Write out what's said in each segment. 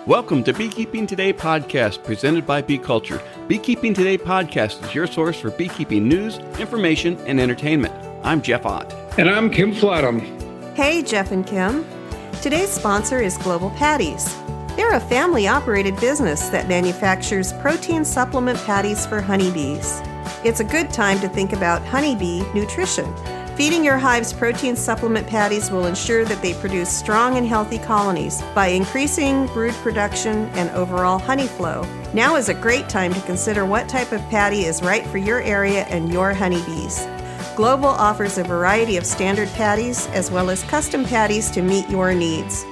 Welcome to Beekeeping Today podcast presented by Bee Culture. Beekeeping Today podcast is your source for beekeeping news, information, and entertainment. I'm Jeff Ott. And I'm Kim Flatham. Hey, Jeff and Kim. Today's sponsor is Global Patties. They're a family-operated business that manufactures protein supplement patties for honeybees. It's a good time to think about honeybee nutrition. Feeding your hives protein supplement patties will ensure that they produce strong and healthy colonies by increasing brood production and overall honey flow. Now is a great time to consider what type of patty is right for your area and your honeybees. Global offers a variety of standard patties as well as custom patties to meet your needs.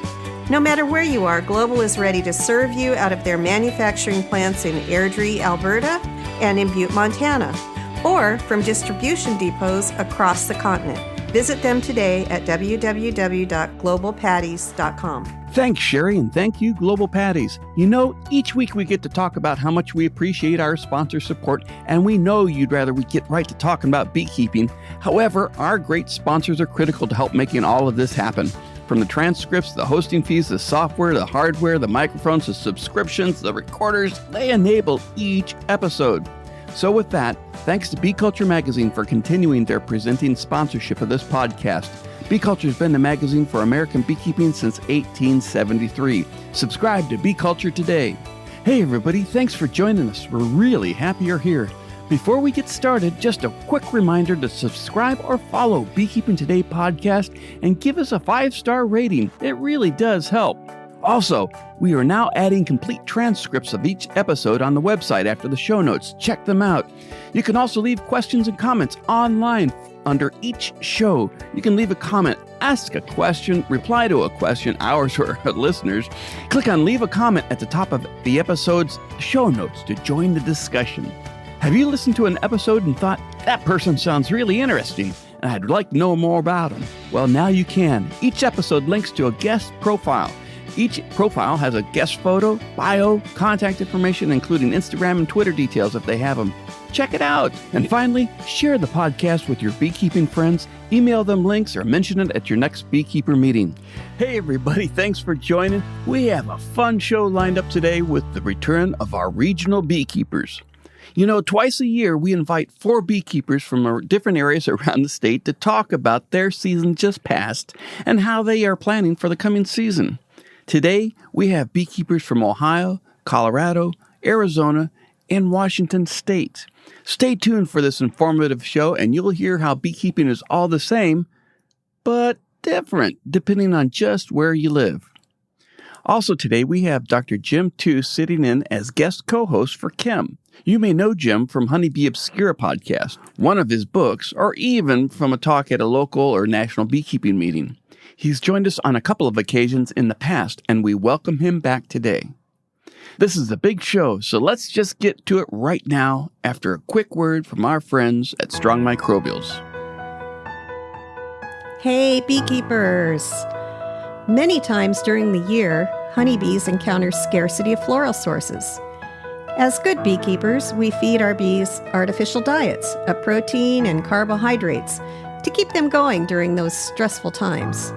No matter where you are, Global is ready to serve you out of their manufacturing plants in Airdrie, Alberta, and in Butte, Montana, or from distribution depots across the continent. Visit them today at www.globalpatties.com. Thanks, Sherry, and thank you, Global Patties. You know, each week we get to talk about how much we appreciate our sponsor support, and we know you'd rather we get right to talking about beekeeping. However, our great sponsors are critical to help making all of this happen. From the transcripts, the hosting fees, the software, the hardware, the microphones, the subscriptions, the recorders, they enable each episode. So with that, thanks to Bee Culture Magazine for continuing their presenting sponsorship of this podcast. Bee Culture has been the magazine for American beekeeping since 1873. Subscribe to Bee Culture today. Hey everybody, thanks for joining us. We're really happy you're here. Before we get started, just a quick reminder to subscribe or follow Beekeeping Today podcast and give us a 5-star rating. It really does help. Also, we are now adding complete transcripts of each episode on the website after the show notes. Check them out. You can also leave questions and comments online under each show. You can leave a comment, ask a question, reply to a question, ours or listeners. Click on Leave a Comment at the top of the episode's show notes to join the discussion. Have you listened to an episode and thought, that person sounds really interesting, and I'd like to know more about them? Well, now you can. Each episode links to a guest profile. Each profile has a guest photo, bio, contact information, including Instagram and Twitter details if they have them. Check it out. And finally, share the podcast with your beekeeping friends, email them links, or mention it at your next beekeeper meeting. Hey everybody, thanks for joining. We have a fun show lined up today with the return of our Regional Beekeepers. You know, twice a year, we invite 4 beekeepers from different areas around the state to talk about their season just passed and how they are planning for the coming season. Today, we have beekeepers from Ohio, Colorado, Arizona, and Washington State. Stay tuned for this informative show, and you'll hear how beekeeping is all the same, but different, depending on just where you live. Also today, we have Dr. Jim Tew sitting in as guest co-host for Kim. You may know Jim from Honeybee Obscura podcast, one of his books, or even from a talk at a local or national beekeeping meeting. He's joined us on a couple of occasions in the past, and we welcome him back today. This is a big show, so let's just get to it right now after a quick word from our friends at Strong Microbials. Hey, beekeepers! Many times during the year, honeybees encounter scarcity of floral sources. As good beekeepers, we feed our bees artificial diets of protein and carbohydrates to keep them going during those stressful times.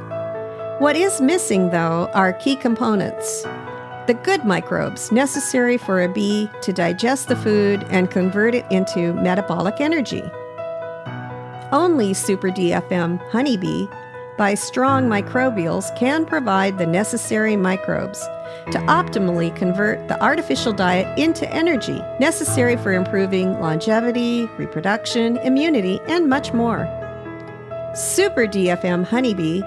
What is missing, though, are key components. The good microbes necessary for a bee to digest the food and convert it into metabolic energy. Only Super DFM Honeybee by Strong Microbials can provide the necessary microbes to optimally convert the artificial diet into energy necessary for improving longevity, reproduction, immunity, and much more. Super DFM Honeybee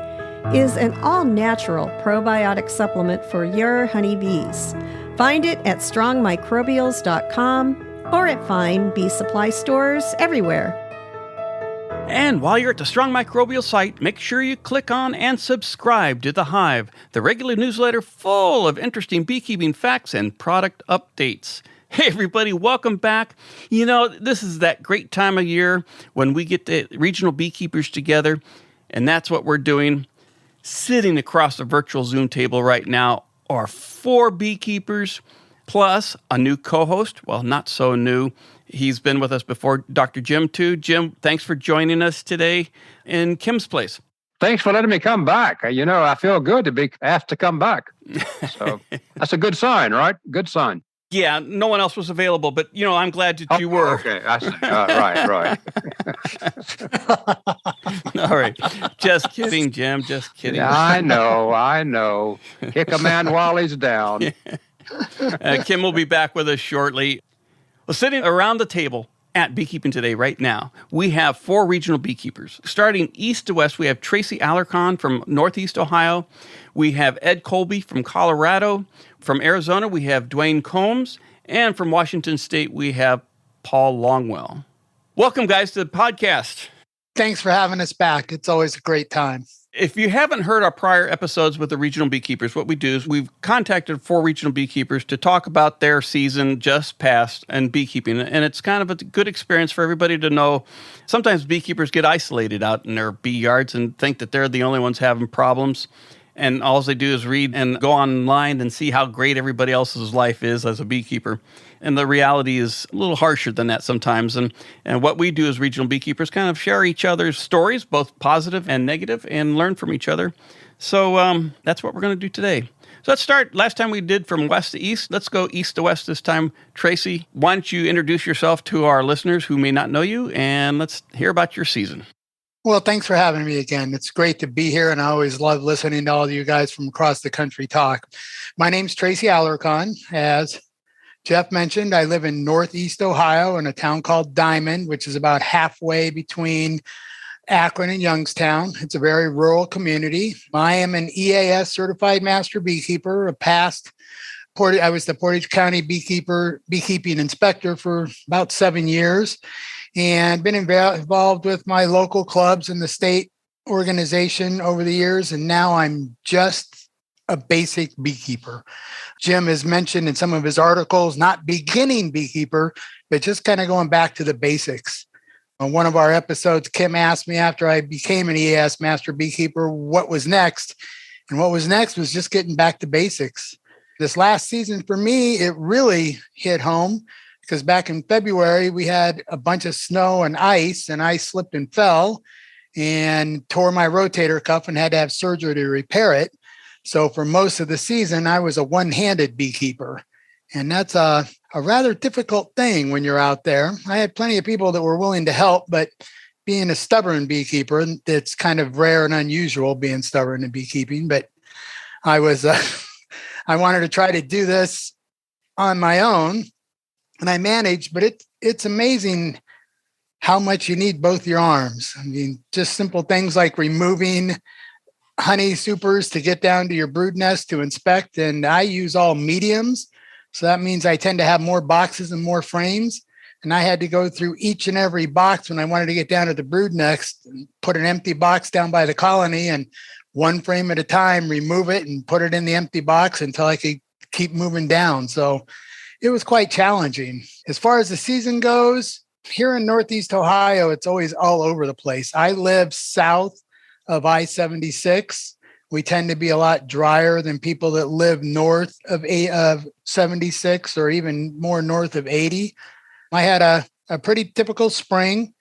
is an all-natural probiotic supplement for your honeybees. Find it at strongmicrobials.com or at fine bee supply stores everywhere. And while you're at the Strong Microbial site, make sure you click on and subscribe to The Hive, the regular newsletter full of interesting beekeeping facts and product updates. Hey everybody, welcome back. You know, this is that great time of year when we get the regional beekeepers together, and that's what we're doing. Sitting across the virtual Zoom table right now are 4 beekeepers, plus a new co-host. Well, not so new. He's been with us before, Dr. Jim Tew. Jim, thanks for joining us today in Kim's place. thanks for letting me come back. I feel good to be asked to come back. So that's a good sign, right? Good sign. Yeah, no one else was available, but, I'm glad that you were. Okay, I see. Right. All right. Just kidding, Jim. Just kidding. Yeah, I know. Kick a man while he's down. Kim will be back with us shortly. Well, sitting around the table at Beekeeping Today right now, we have 4 regional beekeepers. Starting east to west, we have Tracy Alarcon from Northeast Ohio. We have Ed Colby from Colorado. From Arizona, we have Duane Combs. And from Washington State, we have Paul Longwell. Welcome, guys, to the podcast. Thanks for having us back. It's always a great time. If you haven't heard our prior episodes with the regional beekeepers, what we do is we've contacted 4 regional beekeepers to talk about their season just past and beekeeping. And it's kind of a good experience for everybody to know. Sometimes beekeepers get isolated out in their bee yards and think that they're the only ones having problems. And all they do is read and go online and see how great everybody else's life is as a beekeeper. And the reality is a little harsher than that sometimes. And what we do as regional beekeepers kind of share each other's stories, both positive and negative, and learn from each other. So that's what we're going to do today. So let's start. Last time we did from west to east. Let's go east to west this time. Tracy, why don't you introduce yourself to our listeners who may not know you, and let's hear about your season. Well, thanks for having me again. It's great to be here, and I always love listening to all of you guys from across the country talk. My name's Tracy Alarcon. As Jeff mentioned, I live in Northeast Ohio in a town called Diamond, which is about halfway between Akron and Youngstown. It's a very rural community. I am an EAS certified master beekeeper, I was the Portage County beekeeping inspector for about 7 years. And been involved with my local clubs and the state organization over the years. And now I'm just a basic beekeeper. Jim has mentioned in some of his articles, not beginning beekeeper, but just kind of going back to the basics. On one of our episodes, Kim asked me after I became an EAS master beekeeper, what was next? And what was next was just getting back to basics. This last season for me, it really hit home. Because back in February, we had a bunch of snow and I slipped and fell and tore my rotator cuff and had to have surgery to repair it. So for most of the season, I was a one-handed beekeeper. And that's a rather difficult thing when you're out there. I had plenty of people that were willing to help, but being a stubborn beekeeper, it's kind of rare and unusual being stubborn in beekeeping. But I wanted to try to do this on my own. And I managed, but it's amazing how much you need both your arms. I mean, just simple things like removing honey supers to get down to your brood nest to inspect. And I use all mediums. So that means I tend to have more boxes and more frames. And I had to go through each and every box when I wanted to get down to the brood nest and put an empty box down by the colony and one frame at a time, remove it and put it in the empty box until I could keep moving down. So it was quite challenging. As far as the season goes, here in Northeast Ohio, it's always all over the place. I live south of I-76. We tend to be a lot drier than people that live north of 76 or even more north of 80. I had a pretty typical spring.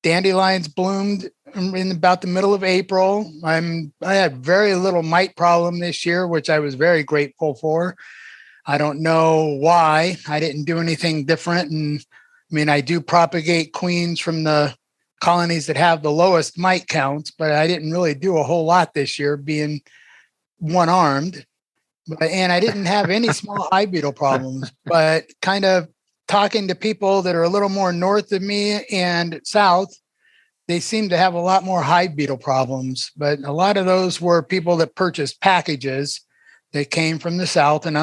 Dandelions bloomed in about the middle of April. I had very little mite problem this year, which I was very grateful for. I don't know why. I didn't do anything different. And I mean, I do propagate queens from the colonies that have the lowest mite counts, but I didn't really do a whole lot this year being one-armed. And I didn't have any small hive beetle problems, but kind of talking to people that are a little more north of me and south, they seem to have a lot more hive beetle problems. But a lot of those were people that purchased packages that came from the south. And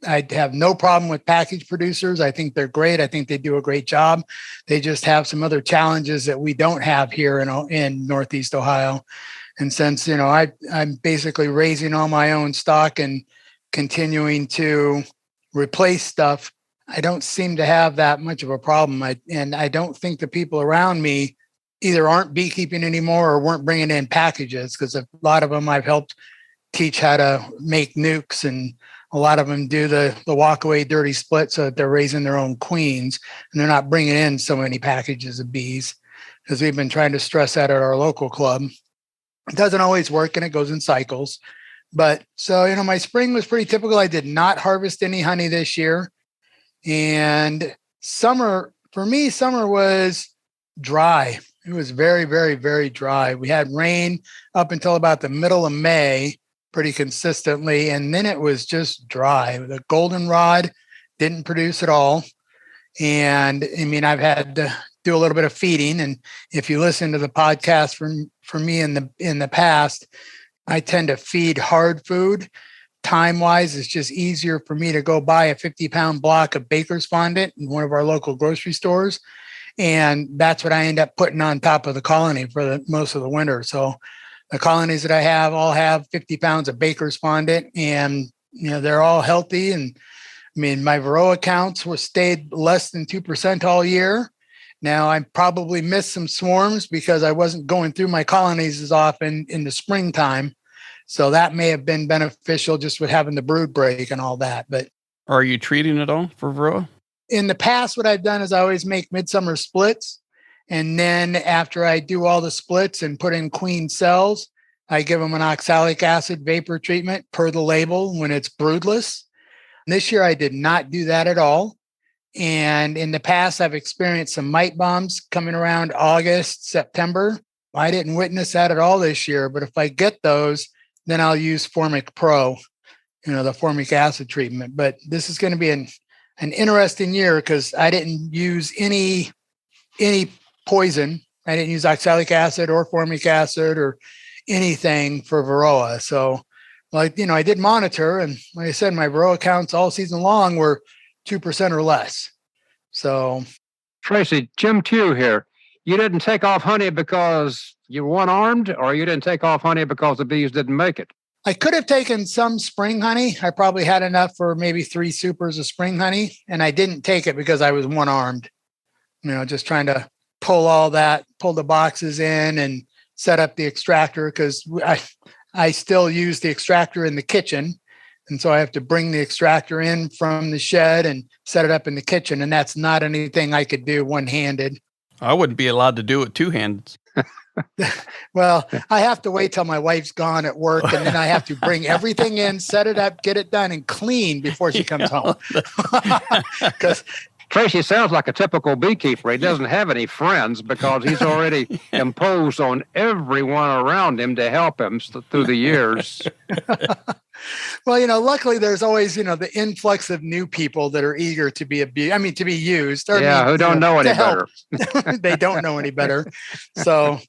I have no problem with package producers. I think they're great. I think they do a great job. They just have some other challenges that we don't have here in Northeast Ohio. And since, I'm basically raising all my own stock and continuing to replace stuff, I don't seem to have that much of a problem. I don't think the people around me either aren't beekeeping anymore or weren't bringing in packages, because a lot of them I've helped teach how to make nukes, and a lot of them do the walkaway dirty split so that they're raising their own queens and they're not bringing in so many packages of bees, because we've been trying to stress that at our local club. It doesn't always work and it goes in cycles. But so, my spring was pretty typical. I did not harvest any honey this year. And summer, for me, summer was dry. It was very, very, very dry. We had rain up until about the middle of May pretty consistently. And then it was just dry. The goldenrod didn't produce at all. And I've had to do a little bit of feeding. And if you listen to the podcast from me in the past, I tend to feed hard food. Time-wise, it's just easier for me to go buy a 50-pound block of baker's fondant in one of our local grocery stores. And that's what I end up putting on top of the colony for most of the winter. So the colonies that I have all have 50 pounds of baker's fondant, and they're all healthy. And my Varroa counts stayed less than 2% all year. Now, I probably missed some swarms because I wasn't going through my colonies as often in the springtime. So that may have been beneficial just with having the brood break and all that. But are you treating it all for Varroa? In the past, what I've done is I always make midsummer splits. And then after I do all the splits and put in queen cells, I give them an oxalic acid vapor treatment per the label when it's broodless. This year, I did not do that at all. And in the past, I've experienced some mite bombs coming around August, September. I didn't witness that at all this year. But if I get those, then I'll use Formic Pro, the formic acid treatment. But this is going to be an interesting year because I didn't use any poison. I didn't use oxalic acid or formic acid or anything for Varroa. So, I did monitor, and like I said, my Varroa counts all season long were 2% or less. So, Tracy, Jim Tew here. You didn't take off honey because you were one-armed, or you didn't take off honey because the bees didn't make it? I could have taken some spring honey. I probably had enough for maybe 3 supers of spring honey, and I didn't take it because I was one-armed. Just trying to pull the boxes in and set up the extractor because I still use the extractor in the kitchen. And so I have to bring the extractor in from the shed and set it up in the kitchen. And that's not anything I could do one-handed. I wouldn't be allowed to do it two hands. Well, I have to wait till my wife's gone at work, and then I have to bring everything in, set it up, get it done, and clean before she comes home. Because Tracy sounds like a typical beekeeper. He doesn't have any friends because he's already imposed on everyone around him to help him through the years. Well, luckily there's always, the influx of new people that are eager to be to be used. Who don't know any better. They don't know any better. So,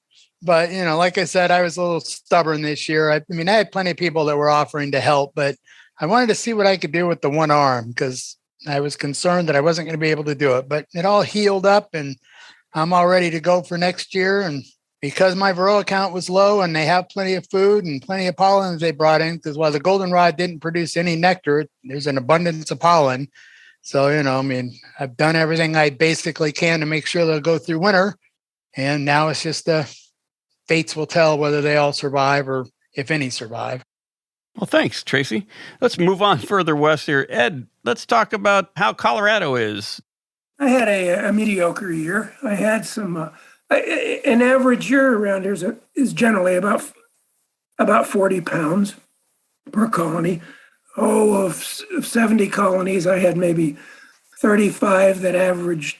but, like I said, I was a little stubborn this year. I had plenty of people that were offering to help, but I wanted to see what I could do with the one arm because I was concerned that I wasn't going to be able to do it, but it all healed up and I'm all ready to go for next year. And because my Varroa count was low and they have plenty of food and plenty of pollen that they brought in, because while the goldenrod didn't produce any nectar, there's an abundance of pollen. So, I've done everything I basically can to make sure they'll go through winter. And now it's just the fates will tell whether they all survive or if any survive. Well, thanks, Tracy. Let's move on further west here. Ed, let's talk about how Colorado is. I had a mediocre year. I had some, an average year around here is generally about 40 pounds per colony. Of 70 colonies, I had maybe 35 that averaged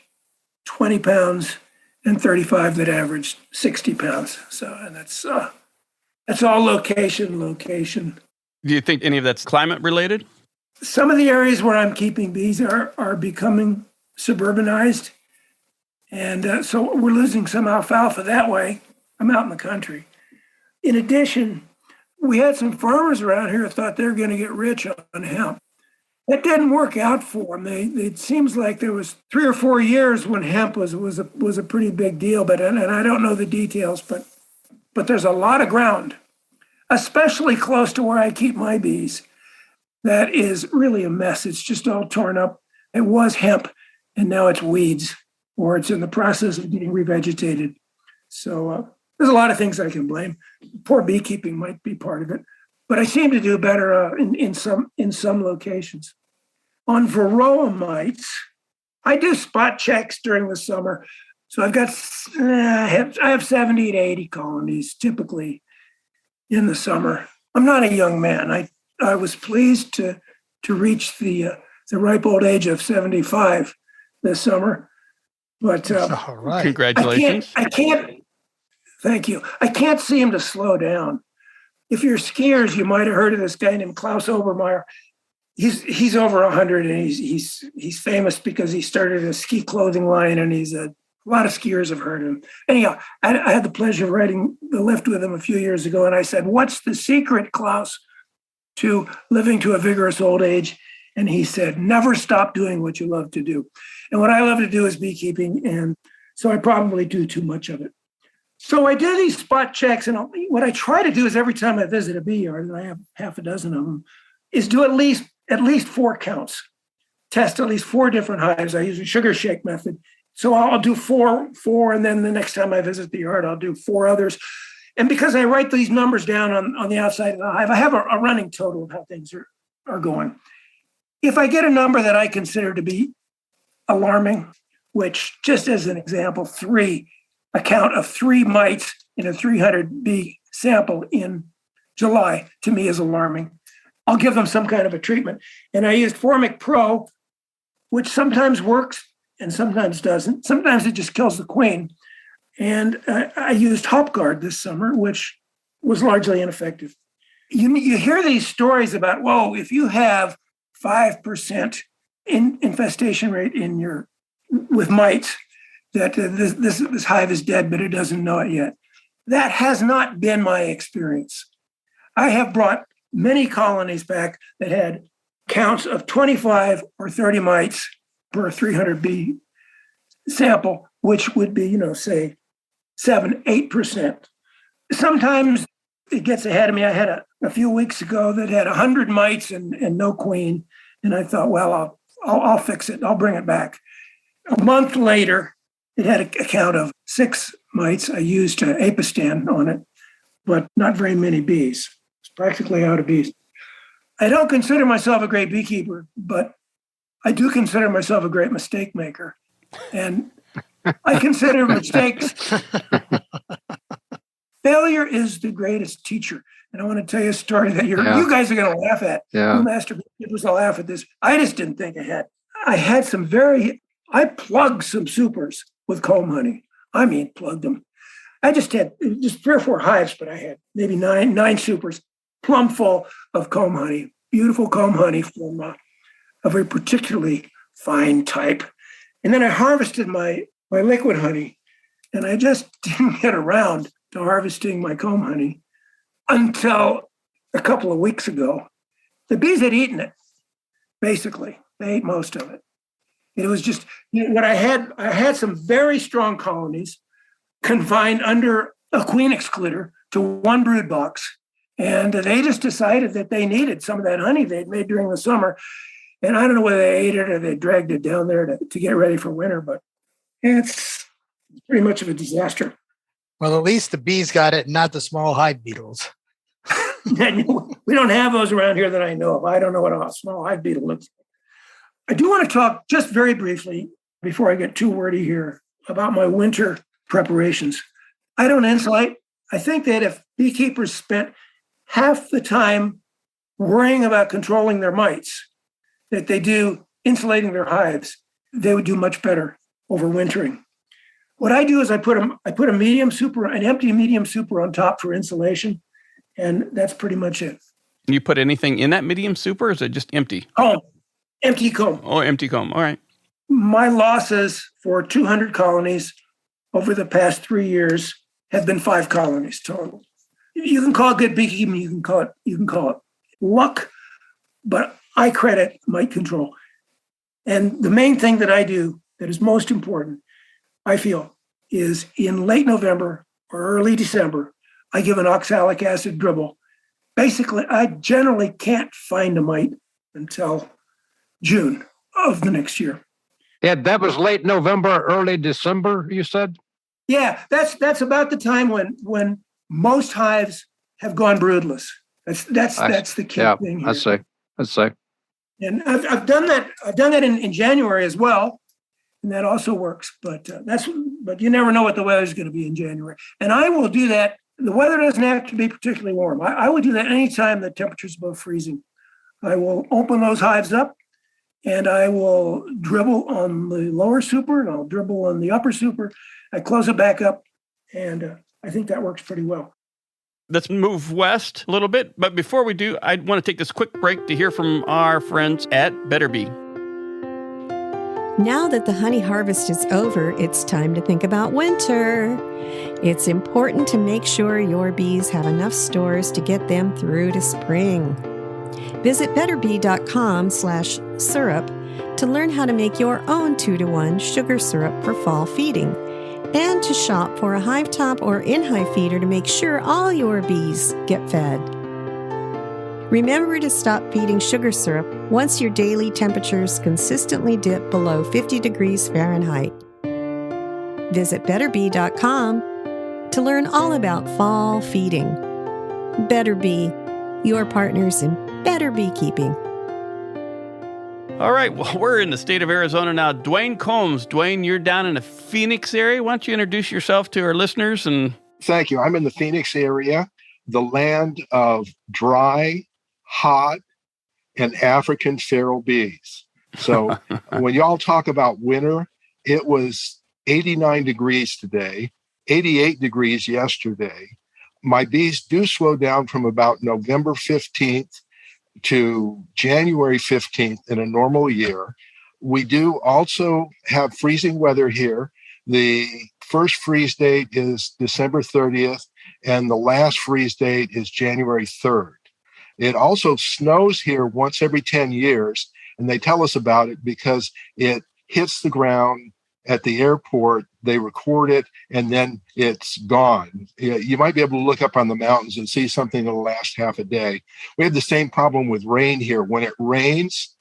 20 pounds and 35 that averaged 60 pounds. So, and that's all location. Do you think any of that's climate related? Some of the areas where I'm keeping bees are becoming suburbanized. And so we're losing some alfalfa that way. I'm out in the country. In addition, we had some farmers around here who thought they were going to get rich on hemp. That didn't work out for them. It seems like there was 3 or 4 years when hemp was a pretty big deal, and I don't know the details, but there's a lot of ground, especially close to where I keep my bees, that is really a mess. It's just all torn up. It was hemp, and now it's weeds, or it's in the process of getting revegetated. So there's a lot of things I can blame. Poor beekeeping might be part of it, but I seem to do better in some locations. On Varroa mites, I do spot checks during the summer. So I've got I have 70 to 80 colonies typically. in the summer. I'm not a young man. I was pleased to reach the ripe old age of 75 this summer. But All right. Congratulations. I can't. Thank you. I can't seem to slow down. If you're skiers, you might have heard of this guy named Klaus Obermeyer. He's over 100, and he's famous because he started a ski clothing line, and a lot of skiers have heard of him. Anyhow, I had the pleasure of riding the lift with him a few years ago, and I said, "What's the secret, Klaus, to living to a vigorous old age?" And he said, "Never stop doing what you love to do." And what I love to do is beekeeping, and so I probably do too much of it. So I do these spot checks, and what I try to do is every time I visit a bee yard, and I have half a dozen of them, is do at least 4 counts, test at least 4 different hives. I use a sugar shake method. So I'll do four, and then the next time I visit the yard, I'll do 4 others. And because I write these numbers down on the outside of the hive, I have a running total of how things are going. If I get a number that I consider to be alarming, which, just as an example, a count of 3 mites in a 300 bee sample in July, to me is alarming. I'll give them some kind of a treatment. And I used Formic Pro, which sometimes works and sometimes doesn't. Sometimes it just kills the queen. And I used HopGuard this summer, which was largely ineffective. You hear these stories about, whoa, if you have 5% infestation rate with mites, that this hive is dead, but it doesn't know it yet. That has not been my experience. I have brought many colonies back that had counts of 25 or 30 mites per 300 bee sample, which would be, say, 7-8%. Sometimes it gets ahead of me. I had a few weeks ago that had 100 mites and no queen, and I thought, well, I'll fix it. I'll bring it back. A month later, it had a count of 6 mites. I used Apistan on it, but not very many bees. It's practically out of bees. I don't consider myself a great beekeeper, but I do consider myself a great mistake maker. And I consider mistakes. Failure is the greatest teacher. And I want to tell you a story that you guys are going to laugh at. Yeah. You master beekeepers will laugh at this. I just didn't think ahead. I plugged some supers with comb honey. I mean, plugged them. I just had 3 or 4 hives, but I had maybe nine supers, plumb full of comb honey, beautiful comb honey from a very particularly fine type. And then I harvested my liquid honey, and I just didn't get around to harvesting my comb honey until a couple of weeks ago. The bees had eaten it, basically. They ate most of it. It was just, what I had some very strong colonies confined under a queen excluder to one brood box. And they just decided that they needed some of that honey they'd made during the summer. And I don't know whether they ate it or they dragged it down there to get ready for winter, but it's pretty much of a disaster. Well, at least the bees got it, not the small hive beetles. We don't have those around here that I know of. I don't know what a small hive beetle looks like. I do want to talk just very briefly, before I get too wordy here, about my winter preparations. I don't insulate. I think that if beekeepers spent half the time worrying about controlling their mites that they do insulating their hives, they would do much better overwintering. What I do is I put a medium super, an empty medium super on top for insulation, and that's pretty much it. You put anything in that medium super, or is it just empty? Comb. Empty comb. Oh, empty comb. All right. My losses for 200 colonies over the past 3 years have been 5 colonies total. You can call it good beekeeping, you can call it luck, but I credit mite control. And the main thing that I do that is most important, I feel, is in late November or early December, I give an oxalic acid dribble. Basically, I generally can't find a mite until June of the next year. Yeah, that was late November, early December, you said? Yeah, that's about the time when most hives have gone broodless. That's the key thing here. I see. And I've done that in January as well, and that also works. But you never know what the weather's going to be in January. And I will do that The weather doesn't have to be particularly warm. I would do that anytime the temperature's above freezing. I will open those hives up and I will dribble on the lower super and I'll dribble on the upper super. I close it back up, and I think that works pretty well. Let's move west a little bit. But before we do, I want to take this quick break to hear from our friends at Better Bee. Now that the honey harvest is over, it's time to think about winter. It's important to make sure your bees have enough stores to get them through to spring. Visit betterbee.com/syrup to learn how to make your own 2-to-1 sugar syrup for fall feeding, and to shop for a hive top or in-hive feeder to make sure all your bees get fed. Remember to stop feeding sugar syrup once your daily temperatures consistently dip below 50 degrees Fahrenheit. Visit betterbee.com to learn all about fall feeding. Better Bee, your partners in better beekeeping. All right, well, we're in the state of Arizona now. Duane Combs. Duane, you're down in the Phoenix area. Why don't you introduce yourself to our listeners? And Thank you. I'm in the Phoenix area, the land of dry, hot, and African feral bees. So when y'all talk about winter, it was 89 degrees today, 88 degrees yesterday. My bees do slow down from about November 15th to January 15th in a normal year. We do also have freezing weather here. The first freeze date is December 30th, and the last freeze date is January 3rd. It also snows here once every 10 years, and they tell us about it because it hits the ground at the airport, they record it, and then it's gone. You might be able to look up on the mountains and see something that'll last half a day. We have the same problem with rain here. When it rains,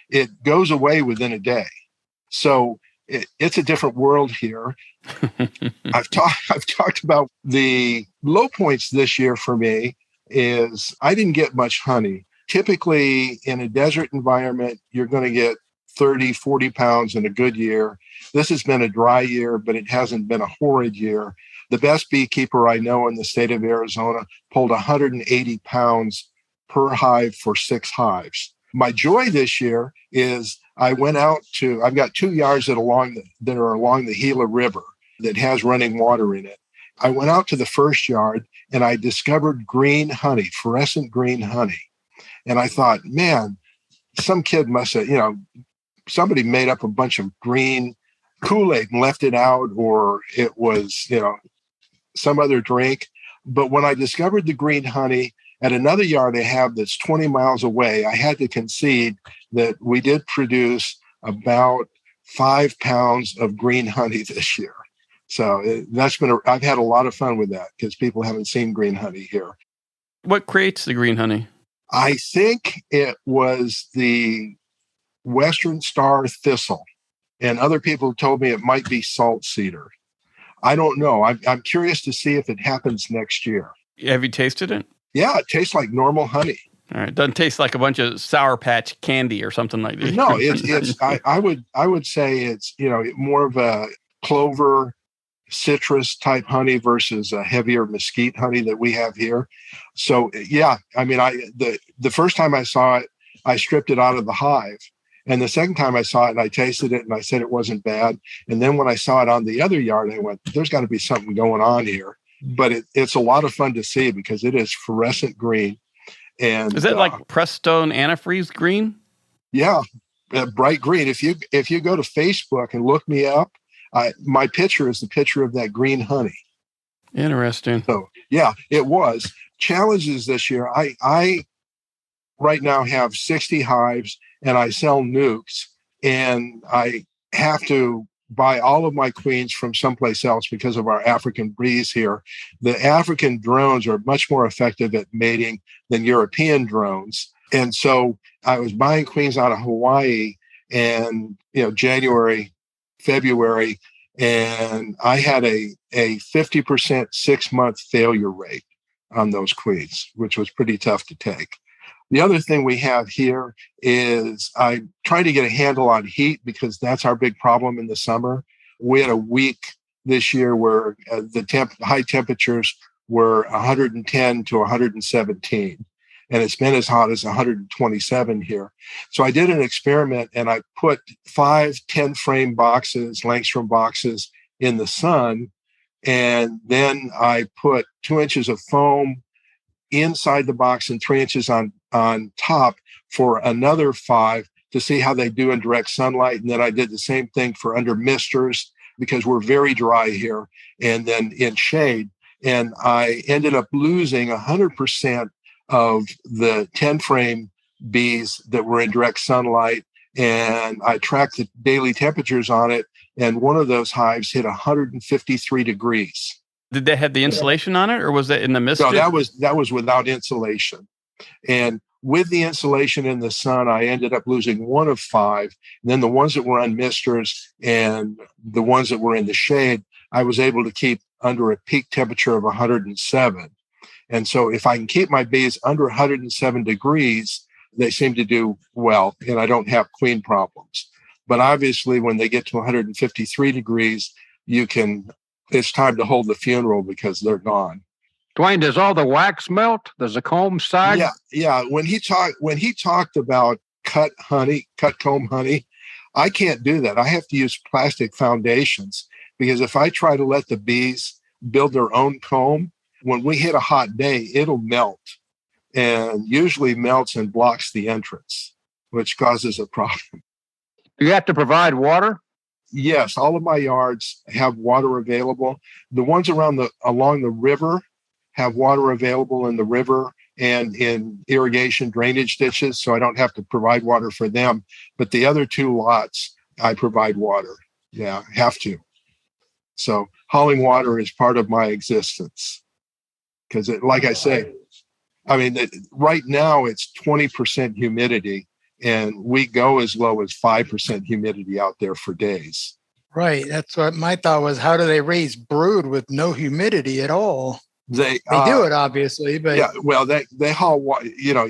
it goes away within a day. So it's a different world here. I've talked about the low points this year for me is I didn't get much honey. Typically in a desert environment, you're going to get 30, 40 pounds in a good year. This has been a dry year, but it hasn't been a horrid year. The best beekeeper I know in the state of Arizona pulled 180 pounds per hive for 6 hives. My joy this year is I went out to, I've got 2 yards that are along the Gila River that has running water in it. I went out to the first yard and I discovered green honey, fluorescent green honey. And I thought, man, some kid must have, somebody made up a bunch of green Kool-Aid and left it out, or it was, some other drink. But when I discovered the green honey at another yard I have that's 20 miles away, I had to concede that we did produce about 5 pounds of green honey this year. So I've had a lot of fun with that because people haven't seen green honey here. what creates the green honey? I think it was the Western star thistle. And other people told me it might be salt cedar. I don't know. I'm curious to see if it happens next year. Have you tasted it? Yeah, it tastes like normal honey. All right. It doesn't taste like a bunch of Sour Patch candy or something like that. No, it's I would say it's, more of a clover citrus type honey versus a heavier mesquite honey that we have here. So yeah, I mean, the first time I saw it, I stripped it out of the hive. And the second time I saw it and I tasted it and I said it wasn't bad. And then when I saw it on the other yard, I went, there's got to be something going on here. But it's a lot of fun to see because it is fluorescent green. And is that like Prestone antifreeze green? Yeah, bright green. If you go to Facebook and look me up, my picture is the picture of that green honey. Interesting. So yeah, it was. Challenges this year. I right now have 60 hives and I sell nukes, and I have to buy all of my queens from someplace else because of our African breeze here. The African drones are much more effective at mating than European drones. And so I was buying queens out of Hawaii and, January, February, and I had a 50% 6-month failure rate on those queens, which was pretty tough to take. The other thing we have here is I try to get a handle on heat because that's our big problem in the summer. We had a week this year where the high temperatures were 110 to 117. And it's been as hot as 127 here. So I did an experiment and I put 5 10-frame boxes, Langstrom boxes, in the sun. And then I put 2 inches of foam inside the box and 3 inches on top for another 5 to see how they do in direct sunlight. And then I did the same thing for under misters because we're very dry here, and then in shade. And I ended up losing 100% of the 10-frame bees that were in direct sunlight. And I tracked the daily temperatures on it. And one of those hives hit 153 degrees. Did they have the insulation on it, or was that in the mist? No, that was without insulation. And with the insulation in the sun, I ended up losing 1 of 5. And then the ones that were on misters and the ones that were in the shade, I was able to keep under a peak temperature of 107. And so if I can keep my bees under 107 degrees, they seem to do well, and I don't have queen problems. But obviously, when they get to 153 degrees, it's time to hold the funeral because they're gone. Duane, does all the wax melt? Does the comb sag? Yeah. When he talked about cut comb honey, I can't do that. I have to use plastic foundations because if I try to let the bees build their own comb, when we hit a hot day, it'll melt, and usually melts and blocks the entrance, which causes a problem. Do you have to provide water? Yes, all of my yards have water available. The ones along the river have water available in the river and in irrigation drainage ditches, so I don't have to provide water for them. But the other 2 lots, I provide water. Yeah, have to. So hauling water is part of my existence. Because, like I say, I mean, right now it's 20% humidity, and we go as low as 5% humidity out there for days. Right. That's what my thought was. How do they raise brood with no humidity at all? They do it, obviously, but yeah. Well, they haul water.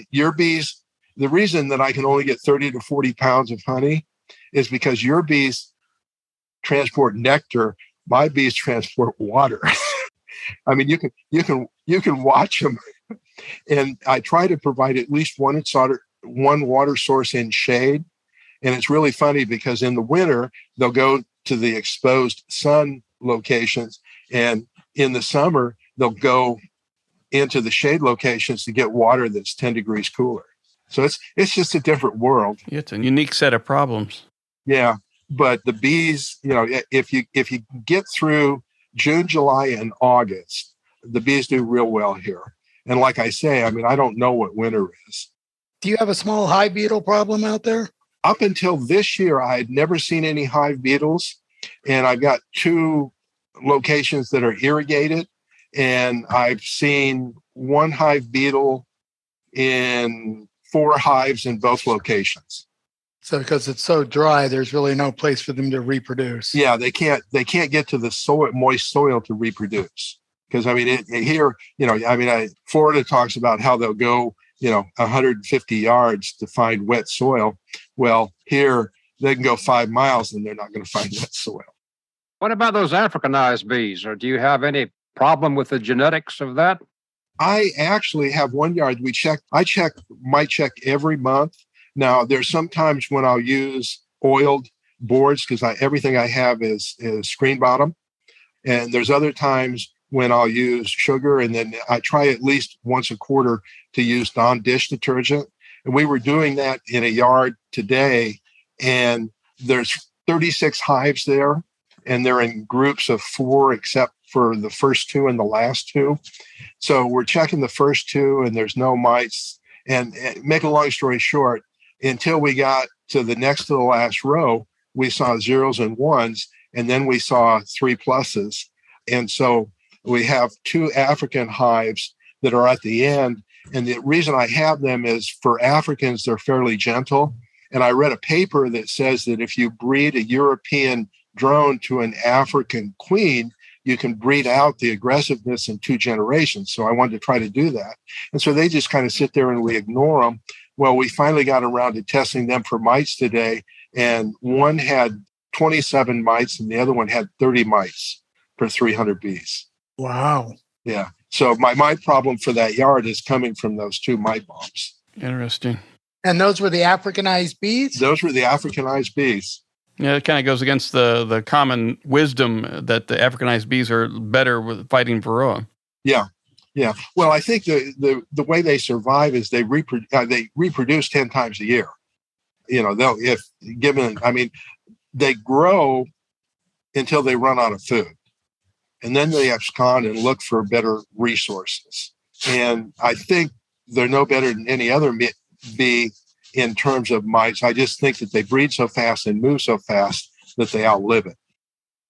Your bees. The reason that I can only get 30 to 40 pounds of honey is because your bees transport nectar. My bees transport water. I mean, you can watch them, and I try to provide at least one water source in shade. And it's really funny because in the winter they'll go to the exposed sun locations, and in the summer they'll go into the shade locations to get water that's 10 degrees cooler. So it's just a different world. It's a unique set of problems. Yeah, but the bees, if you get through June, July, and August, the bees do real well here. And like I say, I mean, I don't know what winter is. Do you have a small hive beetle problem out there? Up until this year, I had never seen any hive beetles. And I've got 2 locations that are irrigated. And I've seen 1 hive beetle in 4 hives in both locations. So because it's so dry, there's really no place for them to reproduce. Yeah, they can't get to the moist soil to reproduce. Because I mean, Florida talks about how they'll go, 150 yards to find wet soil. Well, here they can go 5 miles and they're not going to find wet soil. What about those Africanized bees? Or do you have any problem with the genetics of that? I actually have 1 yard. I might check every month. Now, there's sometimes when I'll use oiled boards because everything I have is screen bottom. And there's other times when I'll use sugar, and then I try at least once a quarter to use Dawn dish detergent. And we were doing that in a yard today, and there's 36 hives there, and they're in groups of 4 except for the first 2 and the last 2. So we're checking the first 2, and there's no mites. And make a long story short, until we got to the next to the last row, we saw 0s and 1s, and then we saw 3 pluses. And so we have 2 African hives that are at the end. And the reason I have them is for Africans, they're fairly gentle. And I read a paper that says that if you breed a European drone to an African queen, you can breed out the aggressiveness in 2 generations. So I wanted to try to do that. And so they just kind of sit there and we ignore them. Well, we finally got around to testing them for mites today. And one had 27 mites and the other one had 30 mites per 300 bees. Wow. Yeah. So my mite problem for that yard is coming from those 2 mite bombs. Interesting. And those were the Africanized bees? Those were the Africanized bees. Yeah, it kind of goes against the common wisdom that the Africanized bees are better with fighting Varroa. Yeah. Yeah. Well, I think the way they survive is they reproduce 10 times a year. They grow until they run out of food. And then they abscond and look for better resources. And I think they're no better than any other bee in terms of mites. I just think that they breed so fast and move so fast that they outlive it.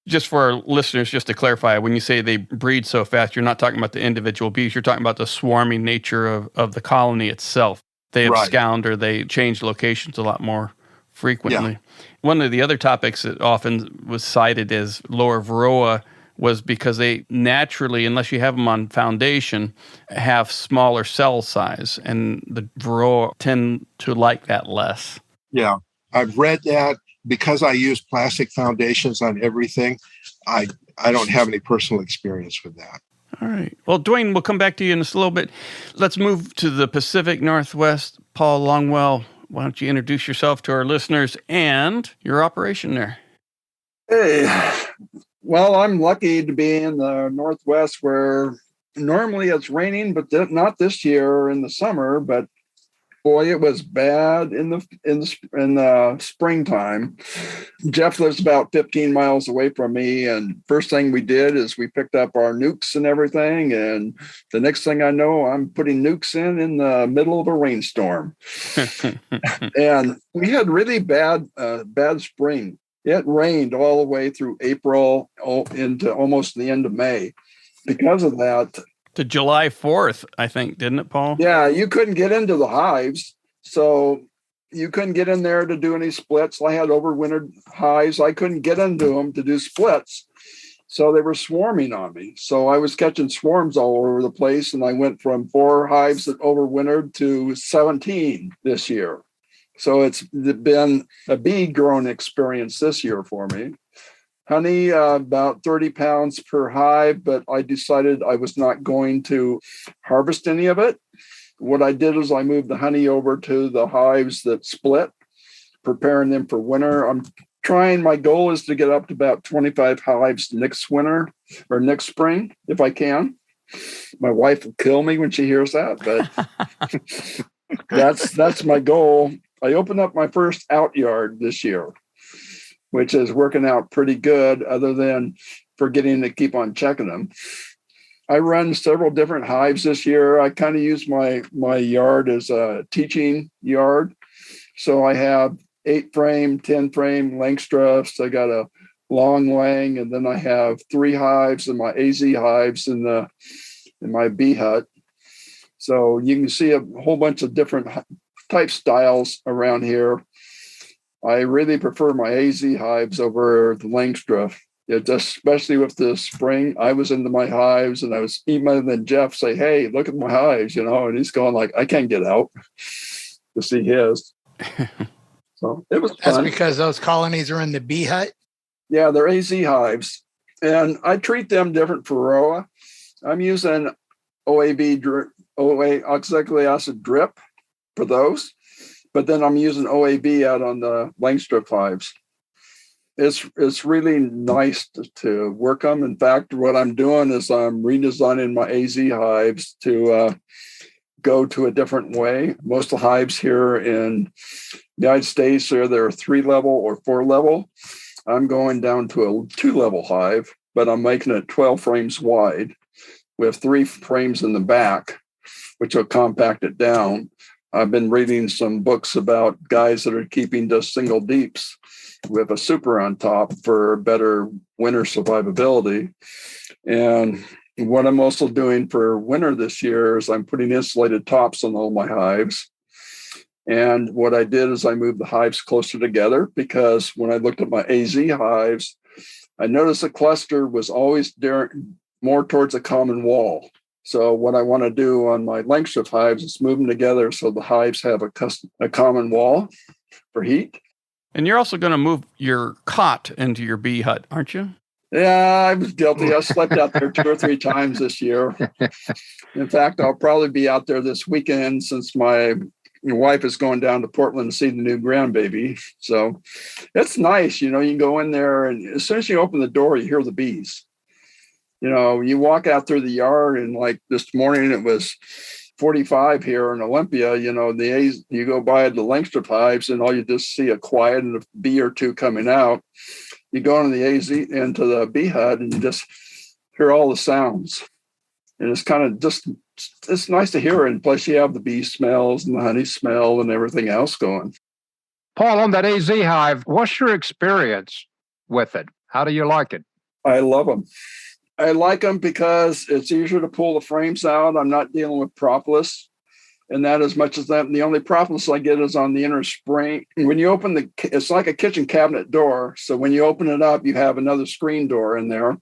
Just for our listeners, just to clarify, when you say they breed so fast, you're not talking about the individual bees. You're talking about the swarming nature of the colony itself. They abscond or they change locations a lot more frequently. Yeah. One of the other topics that often was cited as lower Varroa was because they naturally, unless you have them on foundation, have smaller cell size, and the Varroa tend to like that less. Yeah, I've read that. Because I use plastic foundations on everything, I don't have any personal experience with that. All right. Well, Duane, we'll come back to you in just a little bit. Let's move to the Pacific Northwest. Paul Longwell, why don't you introduce yourself to our listeners and your operation there? Hey, well, I'm lucky to be in the Northwest where normally it's raining, but not this year in the summer, but boy, it was bad in the springtime. Jeff lives about 15 miles away from me, and first thing we did is we picked up our nukes and everything. And the next thing I know, I'm putting nukes in the middle of a rainstorm. And we had really bad spring. It rained all the way through April into almost the end of May. Because of that. To July 4th, I think, didn't it, Paul? Yeah, you couldn't get into the hives. So you couldn't get in there to do any splits. I had overwintered hives. I couldn't get into them to do splits. So they were swarming on me. So I was catching swarms all over the place. And I went from 4 hives that overwintered to 17 this year. So it's been a bee growing experience this year for me. Honey, about 30 pounds per hive, but I decided I was not going to harvest any of it. What I did is I moved the honey over to the hives that split, preparing them for winter. My goal is to get up to about 25 hives next winter or next spring, if I can. My wife will kill me when she hears that, but that's my goal. I opened up my first out yard this year, which is working out pretty good other than forgetting to keep on checking them. I run several different hives this year. I kind of use my yard as a teaching yard. So I have 8-frame, 10-frame Langstroths. I got a long lang, and then I have 3 hives and my AZ hives in my bee hut. So you can see a whole bunch of different type styles around here. I really prefer my AZ hives over the Langstroth. Especially with the spring, I was into my hives and I was emailing Jeff, say, hey, look at my hives, and he's going like, I can't get out to see his. So it was fun. That's because those colonies are in the bee hut? Yeah, they're AZ hives. And I treat them different for Varroa. I'm using OA oxalic acid drip for those. But then I'm using OAB out on the Langstroth hives. It's really nice to work them. In fact, what I'm doing is I'm redesigning my AZ hives to go to a different way. Most of the hives here in the United States, they're 3-level or 4-level. I'm going down to a 2-level hive, but I'm making it 12 frames wide with 3 frames in the back, which will compact it down. I've been reading some books about guys that are keeping just single deeps with a super on top for better winter survivability. And what I'm also doing for winter this year is I'm putting insulated tops on all my hives. And what I did is I moved the hives closer together because when I looked at my AZ hives, I noticed the cluster was always more towards a common wall. So what I want to do on my Langstroth hives is move them together so the hives have a common wall for heat. And you're also going to move your cot into your bee hut, aren't you? Yeah, I was guilty. I slept out there 2 or 3 times this year. In fact, I'll probably be out there this weekend since my wife is going down to Portland to see the new grandbaby. So it's nice. You can go in there, and as soon as you open the door, you hear the bees. You walk out through the yard, and like this morning, it was 45 here in Olympia. You go by the Langstroth hives, and all you just see a quiet and a bee or two coming out. You go into into the bee hut, and you just hear all the sounds. And it's kind of it's nice to hear it. And plus you have the bee smells and the honey smell and everything else going. Paul, on that AZ hive, what's your experience with it? How do you like it? I love them. I like them because it's easier to pull the frames out. I'm not dealing with propolis and that as much as that. The only propolis I get is on the inner spring. When you open it's like a kitchen cabinet door. So when you open it up, you have another screen door in there.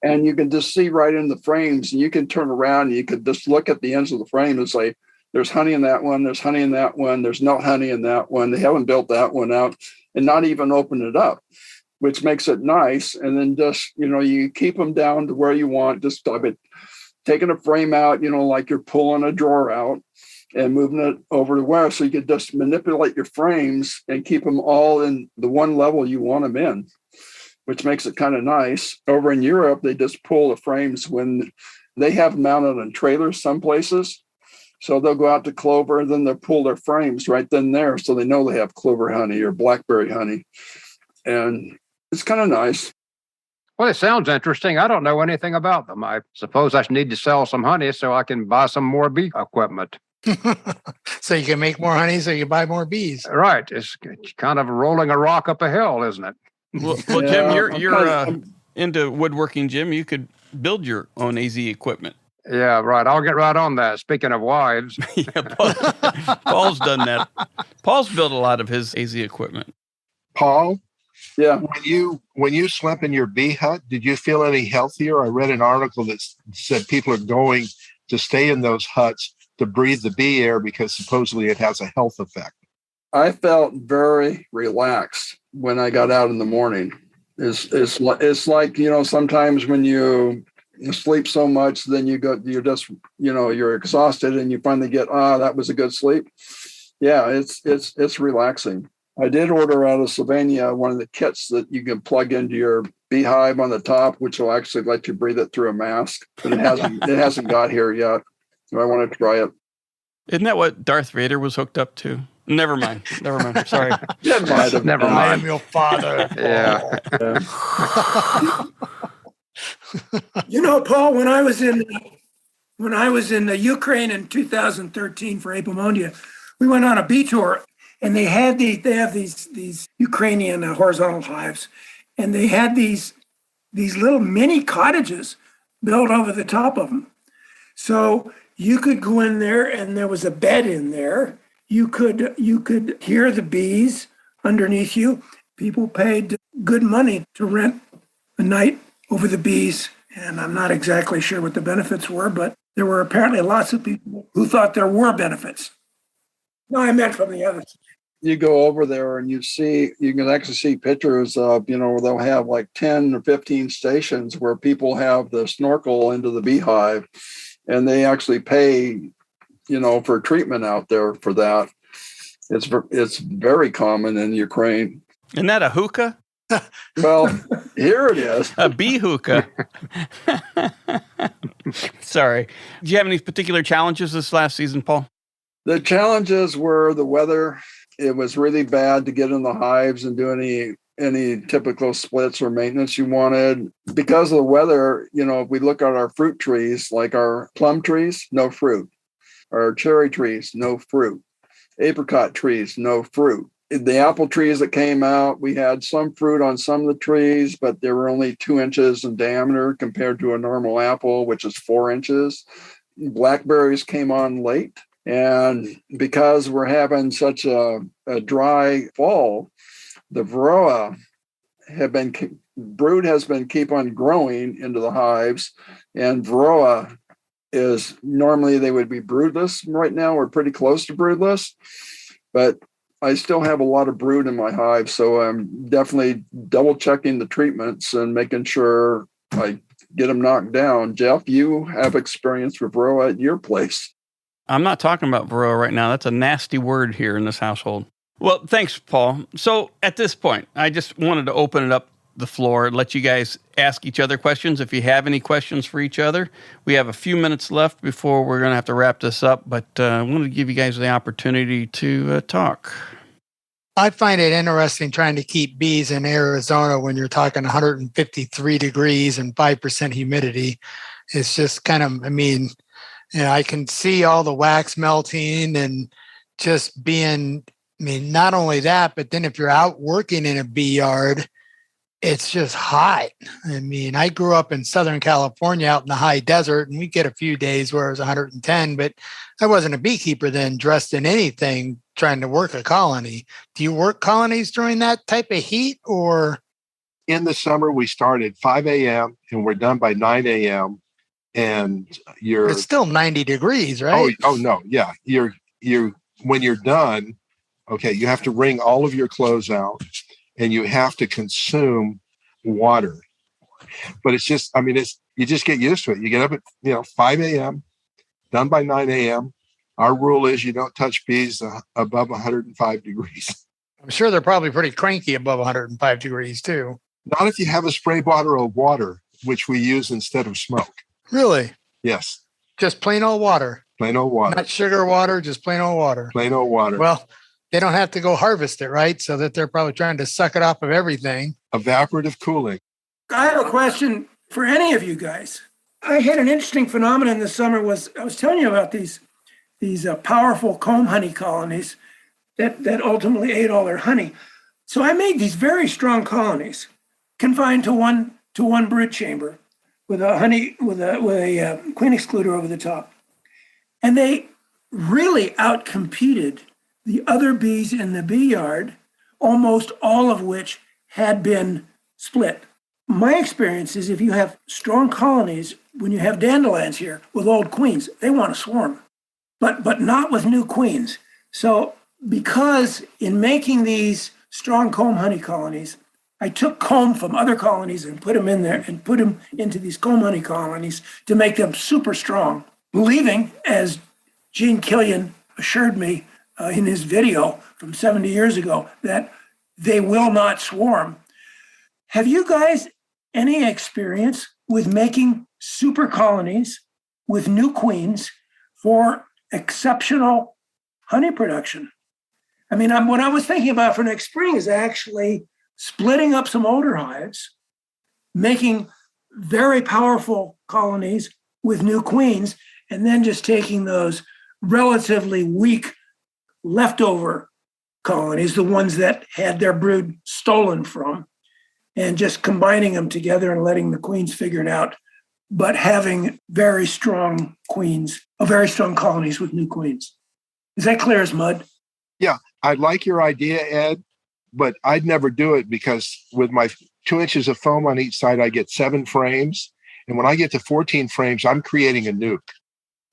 And you can just see right in the frames, and you can turn around and you could just look at the ends of the frame and say, there's honey in that one, there's honey in that one, there's no honey in that one. They haven't built that one out, and not even open it up, which makes it nice. And then just, you keep them down to where you want, just taking a frame out, like you're pulling a drawer out and moving it over to where, so you could just manipulate your frames and keep them all in the one level you want them in, which makes it kind of nice. Over in Europe, they just pull the frames when they have them mounted on trailers some places. So they'll go out to clover, and then they'll pull their frames right then and there, so they know they have clover honey or blackberry honey. And it's kind of nice. Well, it sounds interesting. I don't know anything about them. I suppose I need to sell some honey so I can buy some more bee equipment. So you can make more honey, so you buy more bees. Right. It's kind of rolling a rock up a hill, isn't it? Well, Jim, you're into woodworking, Jim. You could build your own AZ equipment. Yeah, right. I'll get right on that. Speaking of wives. Yeah, Paul's done that. Paul's built a lot of his AZ equipment. Paul? Yeah. When you slept in your bee hut, did you feel any healthier? I read an article that said people are going to stay in those huts to breathe the bee air because supposedly it has a health effect. I felt very relaxed when I got out in the morning. It's like, sometimes when you sleep so much, then you're just, you're exhausted, and you finally get, that was a good sleep. Yeah, it's relaxing. I did order out of Sylvania one of the kits that you can plug into your beehive on the top, which will actually let you breathe it through a mask. But it hasn't got here yet. So I want to try it. Isn't that what Darth Vader was hooked up to? Never mind. Sorry. Never mind. I am your father. Yeah. Paul, when I was in the Ukraine in 2013 for Apomonia, we went on a bee tour, and they have these Ukrainian horizontal hives, and they had these little mini cottages built over the top of them. So you could go in there, and there was a bed in there. You could hear the bees underneath you. People paid good money to rent a night over the bees, and I'm not exactly sure what the benefits were, but there were apparently lots of people who thought there were benefits. No, I meant from the other side. You go over there and you can actually see pictures of, where they'll have like 10 or 15 stations where people have the snorkel into the beehive, and they actually pay, for treatment out there for that. It's very common in Ukraine. Isn't that a hookah? Well, here it is. A bee hookah. Sorry. Do you have any particular challenges this last season, Paul? The challenges were the weather. It was really bad to get in the hives and do any typical splits or maintenance you wanted. Because of the weather, if we look at our fruit trees, like our plum trees, no fruit. Our cherry trees, no fruit. Apricot trees, no fruit. The apple trees that came out, we had some fruit on some of the trees, but they were only 2 inches in diameter compared to a normal apple, which is 4 inches. Blackberries came on late. And because we're having such a dry fall, the varroa brood has been keep on growing into the hives, and varroa is normally they would be broodless. Right now we're pretty close to broodless, but I still have a lot of brood in my hive, so I'm definitely double checking the treatments and making sure I get them knocked down. Jeff, you have experience with Varroa at your place. I'm not talking about Varroa right now. That's a nasty word here in this household. Well, thanks, Paul. So at this point, I just wanted to open it up the floor and let you guys ask each other questions if you have any questions for each other. We have a few minutes left before we're going to have to wrap this up, but I wanted to give you guys the opportunity to talk. I find it interesting trying to keep bees in Arizona when you're talking 153 degrees and 5% humidity. It's just kind of, I can see all the wax melting and just being, not only that, but then if you're out working in a bee yard, it's just hot. I grew up in Southern California out in the high desert, and we get a few days where it was 110, but I wasn't a beekeeper then, dressed in anything, trying to work a colony. Do you work colonies during that type of heat, or? In the summer, we start at 5 a.m. and we're done by 9 a.m. And it's still 90 degrees, right? Oh no. Yeah. When you're done, okay, you have to wring all of your clothes out and you have to consume water. But it's just, you just get used to it. You get up at, 5 a.m., done by 9 a.m. Our rule is you don't touch bees above 105 degrees. I'm sure they're probably pretty cranky above 105 degrees too. Not if you have a spray bottle of water, which we use instead of smoke. Really? Yes. Just plain old water. Plain old water. Not sugar water, just plain old water. Plain old water. Well, they don't have to go harvest it, right? So that they're probably trying to suck it off of everything. Evaporative cooling. I have a question for any of you guys. I had an interesting phenomenon this summer. I was telling you about these powerful comb honey colonies that ultimately ate all their honey. So I made these very strong colonies confined to one brood chamber with a queen excluder over the top. And they really outcompeted the other bees in the bee yard, almost all of which had been split. My experience is if you have strong colonies, when you have dandelions here with old queens, they want to swarm, but not with new queens. So because in making these strong comb honey colonies, I took comb from other colonies and put them in there and put them into these comb honey colonies to make them super strong, believing, as Gene Killian assured me in his video from 70 years ago, that they will not swarm. Have you guys any experience with making super colonies with new queens for exceptional honey production? What I was thinking about for next spring is actually splitting up some older hives, making very powerful colonies with new queens, and then just taking those relatively weak leftover colonies, the ones that had their brood stolen from, and just combining them together and letting the queens figure it out, but having very strong queens, very strong colonies with new queens. Is that clear as mud? Yeah, I like your idea, Ed, but I'd never do it because with my 2 inches of foam on each side, I get 7 frames. And when I get to 14 frames, I'm creating a nuke.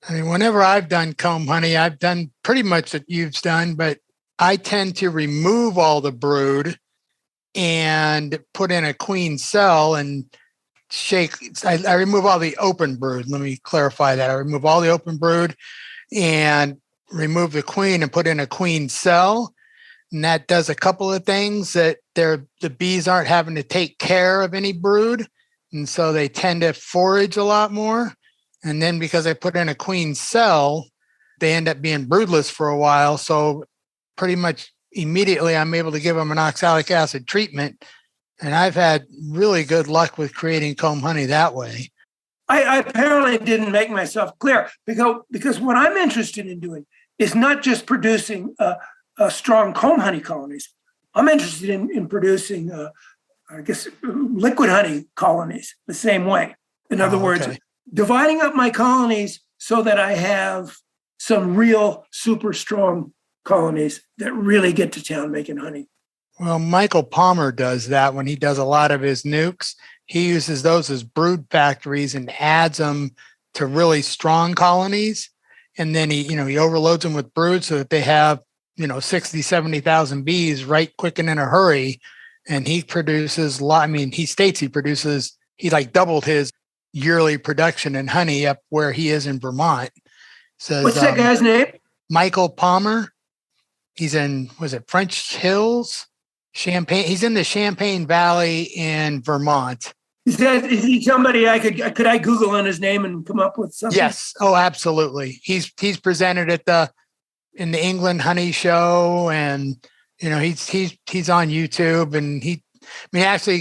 Whenever I've done comb honey, I've done pretty much what you've done, but I tend to remove all the brood and put in a queen cell and shake. I remove all the open brood. Let me clarify that. I remove all the open brood and remove the queen and put in a queen cell. And that does a couple of things that the bees aren't having to take care of any brood. And so they tend to forage a lot more. And then because I put in a queen cell, they end up being broodless for a while. So pretty much immediately I'm able to give them an oxalic acid treatment. And I've had really good luck with creating comb honey that way. I apparently didn't make myself clear because what I'm interested in doing is not just producing strong comb honey colonies. I'm interested in producing, liquid honey colonies the same way. In other words, dividing up my colonies so that I have some real super strong colonies that really get to town making honey. Well, Michael Palmer does that when he does a lot of his nukes. He uses those as brood factories and adds them to really strong colonies. And then he overloads them with brood so that they have 60, 70,000 bees right quick and in a hurry. And he produces he states he like doubled his yearly production in honey up where he is in Vermont. Says, what's that guy's name? Michael Palmer. He's in, was it French Hills? Champaign. He's in the Champaign Valley in Vermont. Is he somebody could I Google on his name and come up with something? Yes. Oh, absolutely. He's presented in the England Honey Show, and he's on YouTube, and he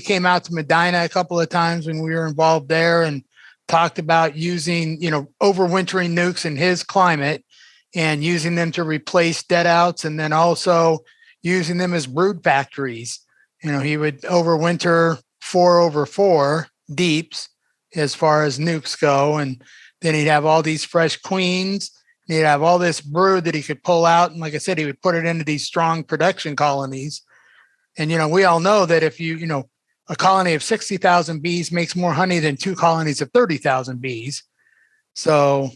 came out to Medina a couple of times when we were involved there and talked about using, overwintering nukes in his climate and using them to replace dead outs, and then also using them as brood factories. He would overwinter 4/4 deeps as far as nukes go. And then he'd have all these fresh queens. He'd have all this brood that he could pull out. And like I said, he would put it into these strong production colonies. And, we all know that if a colony of 60,000 bees makes more honey than 2 colonies of 30,000 bees. So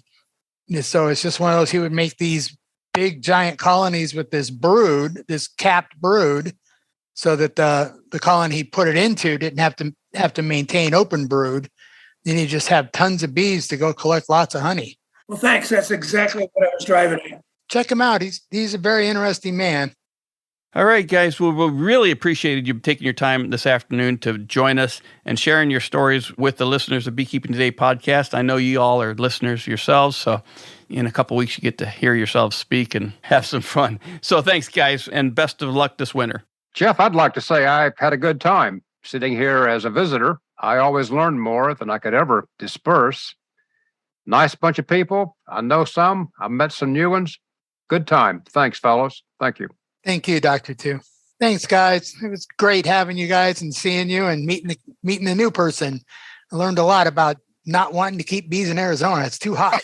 it's just one of those, he would make these big giant colonies with this brood, this capped brood, so that the colony he put it into didn't have to maintain open brood. Then you just have tons of bees to go collect lots of honey. Well, thanks. That's exactly what I was driving at. Check him out. He's a very interesting man. All right, guys. Well, we really appreciated you taking your time this afternoon to join us and sharing your stories with the listeners of Beekeeping Today podcast. I know you all are listeners yourselves, so in a couple of weeks you get to hear yourselves speak and have some fun. So thanks, guys, and best of luck this winter. Jeff, I'd like to say I had a good time sitting here as a visitor. I always learned more than I could ever disperse. Nice bunch of people. I know some. I've met some new ones. Good time. Thanks, fellows. Thank you. Thank you, Dr. Tew. Thanks, guys. It was great having you guys and seeing you and meeting a new person. I learned a lot about not wanting to keep bees in Arizona. It's too hot.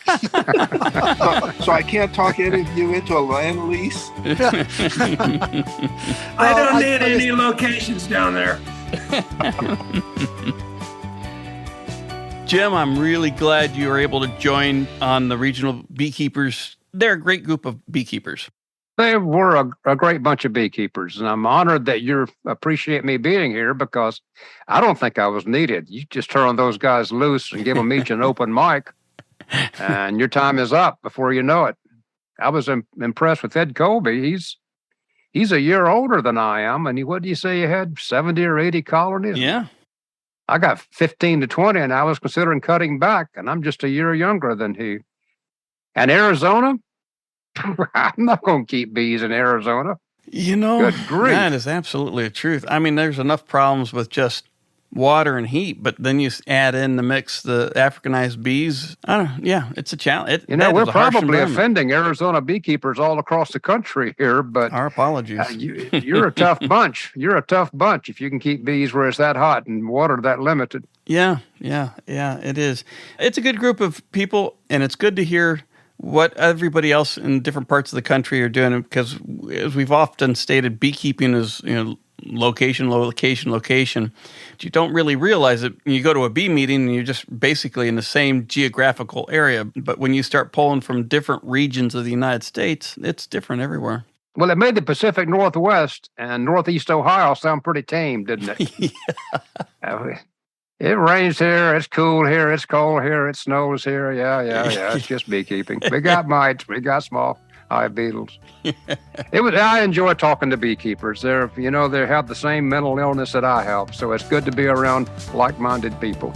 So I can't talk any of you into a land lease? I don't need any locations down there. Jim, I'm really glad you were able to join on the Regional Beekeepers. They're a great group of beekeepers. They were a great bunch of beekeepers, and I'm honored that you appreciate me being here because I don't think I was needed. You just turn those guys loose and give them each an open mic, and your time is up before you know it. I was impressed with Ed Colby. He's a year older than I am, and what do you say you had, 70 or 80 colonies? Yeah. I got 15 to 20, and I was considering cutting back, and I'm just a year younger than he. And Arizona? I'm not going to keep bees in Arizona. Good grief. That is absolutely the truth. I mean, there's enough problems with just water and heat, but then you add in the mix, the Africanized bees. I don't know. Yeah, it's a challenge. We're probably offending Arizona beekeepers all across the country here, but our apologies. You're a tough bunch. You're a tough bunch if you can keep bees where it's that hot and water that limited. Yeah, it is. It's a good group of people, and it's good to hear what everybody else in different parts of the country are doing, because as we've often stated, beekeeping is, location. But you don't really realize it. You go to a bee meeting and you're just basically in the same geographical area. But when you start pulling from different regions of the United States, it's different everywhere. Well, it made the Pacific Northwest and Northeast Ohio sound pretty tame, didn't it? Yeah. It rains here, it's cool here, it's cold here, it snows here. Yeah. It's just beekeeping. We got mites, we got small hive beetles. I enjoy talking to beekeepers. They have the same mental illness that I have, so it's good to be around like-minded people.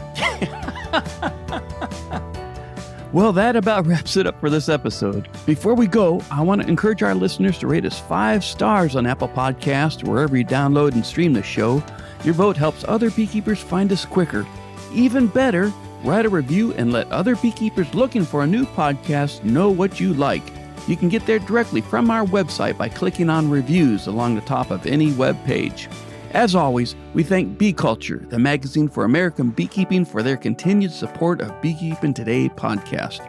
Well, that about wraps it up for this episode. Before we go, I want to encourage our listeners to rate us 5 stars on Apple Podcasts or wherever you download and stream the show. Your vote helps other beekeepers find us quicker. Even better, write a review and let other beekeepers looking for a new podcast know what you like. You can get there directly from our website by clicking on reviews along the top of any web page. As always, we thank Bee Culture, the magazine for American beekeeping, for their continued support of Beekeeping Today podcast.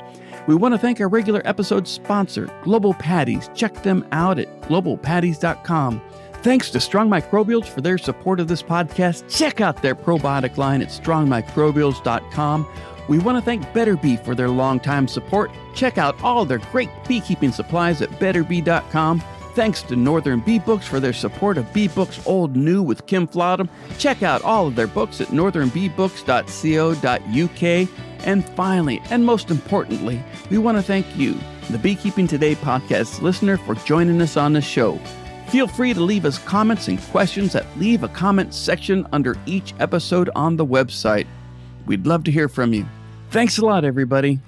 We want to thank our regular episode sponsor, Global Patties. Check them out at globalpatties.com. Thanks to Strong Microbials for their support of this podcast. Check out their probiotic line at strongmicrobials.com. We want to thank Better Bee for their longtime support. Check out all their great beekeeping supplies at betterbee.com. Thanks to Northern Bee Books for their support of Bee Books Old New with Kim Flodham. Check out all of their books at northernbeebooks.co.uk. And finally, and most importantly, we want to thank you, the Beekeeping Today podcast listener, for joining us on the show. Feel free to leave us comments and questions at Leave a Comment section under each episode on the website. We'd love to hear from you. Thanks a lot, everybody.